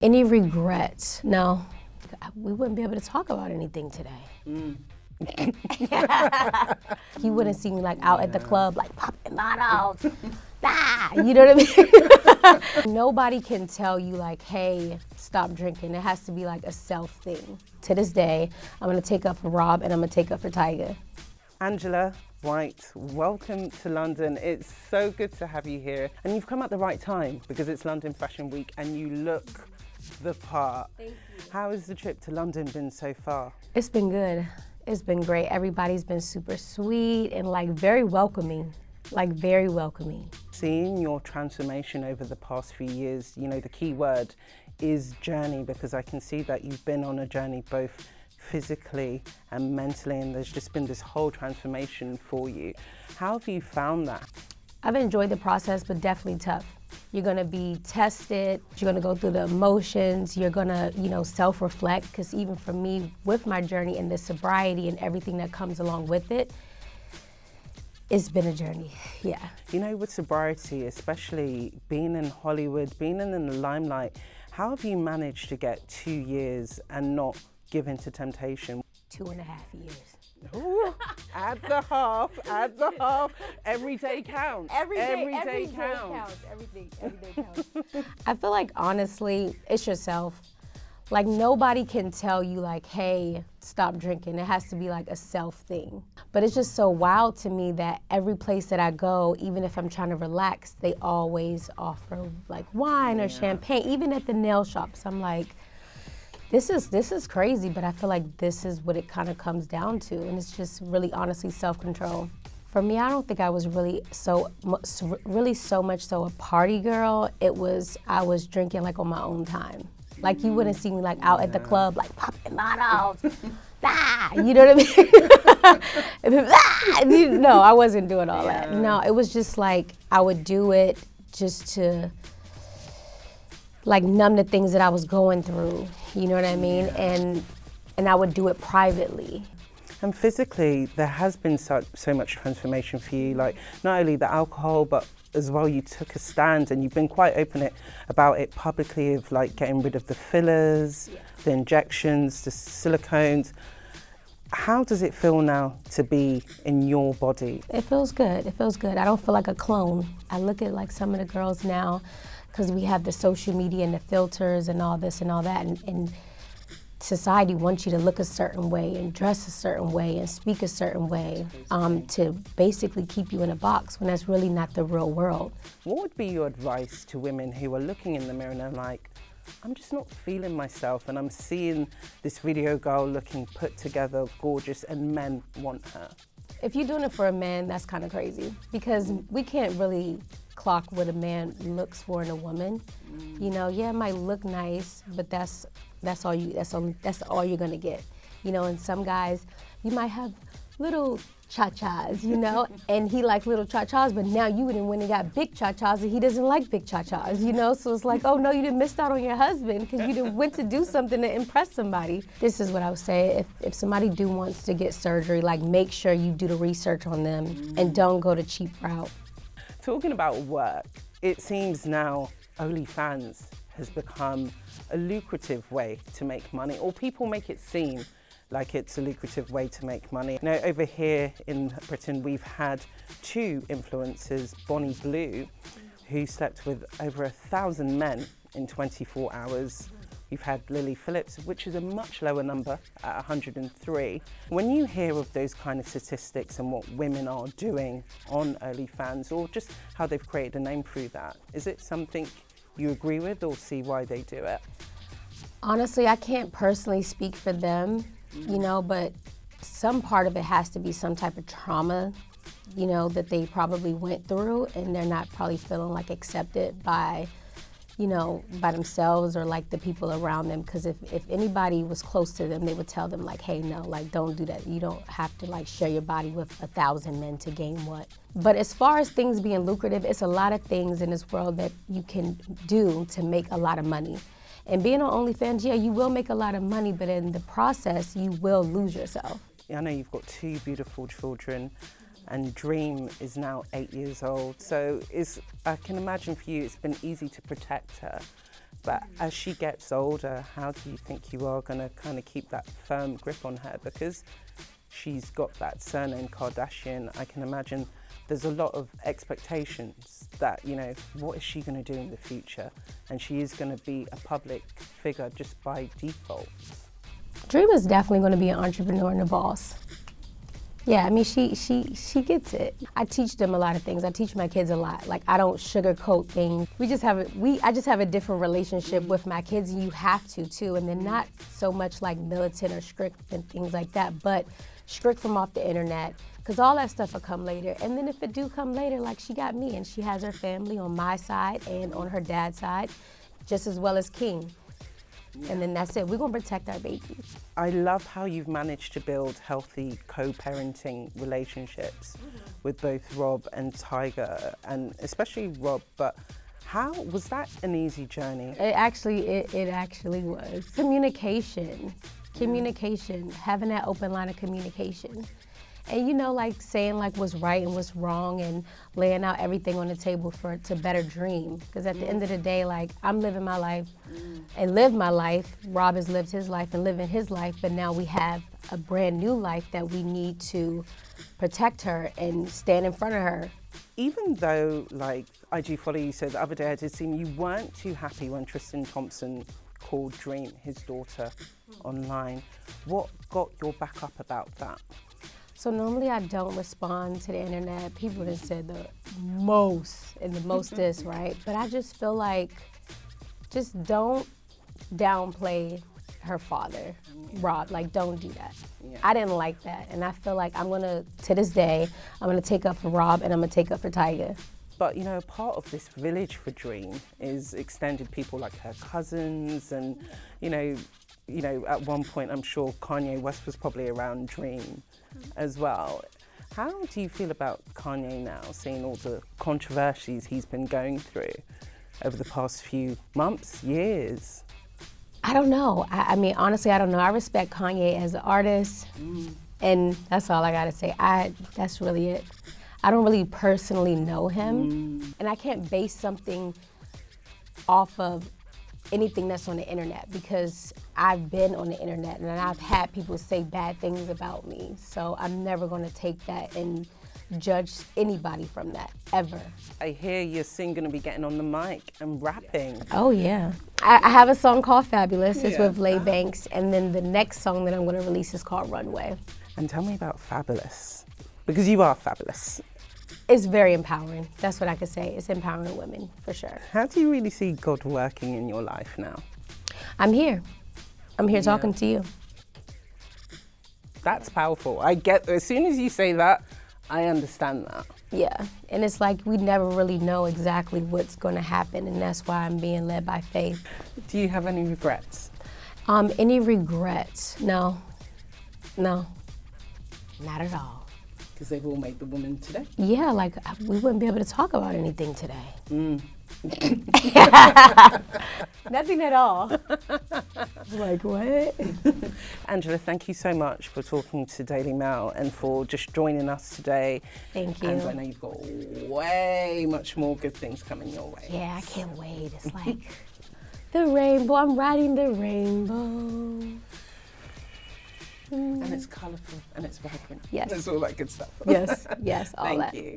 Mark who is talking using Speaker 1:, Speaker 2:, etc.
Speaker 1: Any regrets? No, we wouldn't be able to talk about anything today. He wouldn't see me like out at the club like popping bottles. You know what I mean? Nobody can tell you like, hey, stop drinking. It has to be like a self thing. To this day, I'm gonna take up for Rob and I'm gonna take up for Tyga.
Speaker 2: Angela White, welcome to London. It's so good to have you here. And you've come at the right time because it's London Fashion Week and you look the part.
Speaker 1: Thank you.
Speaker 2: How has the trip to London been so far?
Speaker 1: It's been good. It's been great. Everybody's been super sweet and like very welcoming. Very welcoming.
Speaker 2: Seeing your transformation over the past few years, you know, the key word is journey, because I can see that you've been on a journey both physically and mentally, and there's just been this whole transformation for you. How have you found that?
Speaker 1: I've enjoyed the process, but definitely tough. You're gonna be tested, you're gonna go through the emotions, you're gonna, self-reflect, because even for me, with my journey and the sobriety and everything that comes along with it, it's been a journey, yeah.
Speaker 2: You know, with sobriety, especially being in Hollywood, being in the limelight, how have you managed to get 2 years and not give in to temptation?
Speaker 1: 2.5 years.
Speaker 2: Ooh, add the half. Every day counts.
Speaker 1: Every day counts. Every day counts. I feel like, honestly, it's yourself. Like, nobody can tell you, like, hey, stop drinking. It has to be, like, a self thing. But it's just so wild to me that every place that I go, even if I'm trying to relax, they always offer, like, wine or champagne. Even at the nail shops, I'm like, this is crazy, but I feel like this is what it kind of comes down to. And it's just really, honestly, self-control. For me, I don't think I was really so much so a party girl. I was drinking, like, on my own time. Like, you wouldn't see me like out at the club, like popping bottles. You know what I mean? No, I wasn't doing all that. No, it was just like, I would do it just to like numb the things that I was going through. You know what I mean? And I would do it privately.
Speaker 2: And physically, there has been so much transformation for you, like not only the alcohol, but as well you took a stand and you've been quite open about it publicly, of like getting rid of the fillers, the injections, the silicones. How does it feel now to be in your body?
Speaker 1: It feels good. It feels good. I don't feel like a clone. I look at like some of the girls now, because we have the social media and the filters and all this and all that, and society wants you to look a certain way and dress a certain way and speak a certain way to basically keep you in a box, when that's really not the real world.
Speaker 2: What would be your advice to women who are looking in the mirror and are like, I'm just not feeling myself, and I'm seeing this video girl looking put together, gorgeous, and men want her?
Speaker 1: If you're doing it for a man, that's kind of crazy, because we can't really clock what a man looks for in a woman. You know, yeah, it might look nice, but that's all you're gonna get. You know, and some guys, you might have little cha-chas, you know, and he likes little cha-chas, but now you didn't went and got big cha-chas and he doesn't like big cha-chas, you know? So it's like, oh no, you didn't miss out on your husband because you didn't went to do something to impress somebody. This is what I would say, if somebody wants to get surgery, like, make sure you do the research on them and don't go the cheap route.
Speaker 2: Talking about work, it seems now OnlyFans has become a lucrative way to make money, or people make it seem like it's a lucrative way to make money. Now, over here in Britain, we've had 2 influencers, Bonnie Blue, who slept with over 1,000 men in 24 hours. You've had Lily Phillips, which is a much lower number at 103. When you hear of those kind of statistics and what women are doing on OnlyFans, or just how they've created a name through that, is it something you agree with or see why they do it?
Speaker 1: Honestly, I can't personally speak for them, you know, but some part of it has to be some type of trauma, you know, that they probably went through, and they're not probably feeling like accepted by, you know, by themselves or like the people around them. Because if anybody was close to them, they would tell them like, hey, no, like, don't do that. You don't have to like share your body with 1,000 men to gain what. But as far as things being lucrative, it's a lot of things in this world that you can do to make a lot of money. And being on OnlyFans, yeah, you will make a lot of money, but in the process, you will lose yourself.
Speaker 2: I know you've got 2 beautiful children, and Dream is now 8 years old. So I can imagine for you, it's been easy to protect her. But as she gets older, how do you think you are going to kind of keep that firm grip on her? Because she's got that surname Kardashian, I can imagine there's a lot of expectations that, you know, what is she going to do in the future? And she is going to be a public figure just by default.
Speaker 1: Dream is definitely going to be an entrepreneur and a boss. Yeah, I mean, she gets it. I teach them a lot of things. I teach my kids a lot. Like, I don't sugarcoat things. I just have a different relationship with my kids, and you have to too. And they're not so much like militant or strict and things like that, but strict from off the internet, because all that stuff will come later. And then if it do come later, like she got me, and she has her family on my side and on her dad's side, just as well as King. And then that's it. We're going to protect our babies.
Speaker 2: I love how you've managed to build healthy co-parenting relationships with both Rob and Tyga, and especially Rob. But how was that an easy journey?
Speaker 1: It actually was. Communication, having that open line of communication. And you know, like saying like what's right and what's wrong, and laying out everything on the table to better dream. Because at the end of the day, like, I'm living my life and live my life. Rob has lived his life and living his life, but now we have a brand new life that we need to protect her and stand in front of her.
Speaker 2: Even though, like, IG follow you said the other day, I did see you weren't too happy when Tristan Thompson called Dream his daughter online. What got your back up about that?
Speaker 1: So normally I don't respond to the internet. People have said the most and the mostest, right? But I just feel like, just don't downplay her father, Rob. Like, don't do that. Yeah. I didn't like that. And I feel like to this day, I'm gonna take up for Rob and I'm gonna take up for Tyga.
Speaker 2: But, you know, part of this village for Dream is extended people like her cousins, and, you know, at one point I'm sure Kanye West was probably around Dream as well. How do you feel about Kanye now, seeing all the controversies he's been going through over the past few months, years?
Speaker 1: I don't know. I mean, honestly, I don't know. I respect Kanye as an artist, and that's all I gotta say. That's really it. I don't really personally know him, and I can't base something off of anything that's on the internet, because I've been on the internet and I've had people say bad things about me. So I'm never gonna take that and judge anybody from that, ever.
Speaker 2: I hear you're soon gonna be getting on the mic and rapping.
Speaker 1: Oh yeah. I have a song called Fabulous. It's with Lay Banks, and then the next song that I'm gonna release is called Runway.
Speaker 2: And tell me about Fabulous, because you are fabulous.
Speaker 1: It's very empowering. That's what I could say. It's empowering women, for sure.
Speaker 2: How do you really see God working in your life now?
Speaker 1: I'm here talking to you.
Speaker 2: That's powerful. I get, as soon as you say that, I understand that.
Speaker 1: Yeah, and it's like we never really know exactly what's going to happen, and that's why I'm being led by faith.
Speaker 2: Do you have any regrets?
Speaker 1: Any regrets? No, not at all.
Speaker 2: Because they've all made the woman today?
Speaker 1: Yeah, like we wouldn't be able to talk about anything today. Nothing at all. Like, what?
Speaker 2: Angela, thank you so much for talking to Daily Mail and for just joining us today.
Speaker 1: Thank you.
Speaker 2: And I know you've got way much more good things coming your way.
Speaker 1: Yeah, I can't wait. It's like the rainbow. I'm riding the rainbow.
Speaker 2: And it's colourful and it's vibrant.
Speaker 1: Yes.
Speaker 2: There's all that good stuff.
Speaker 1: Yes, all
Speaker 2: Thank
Speaker 1: that.
Speaker 2: you.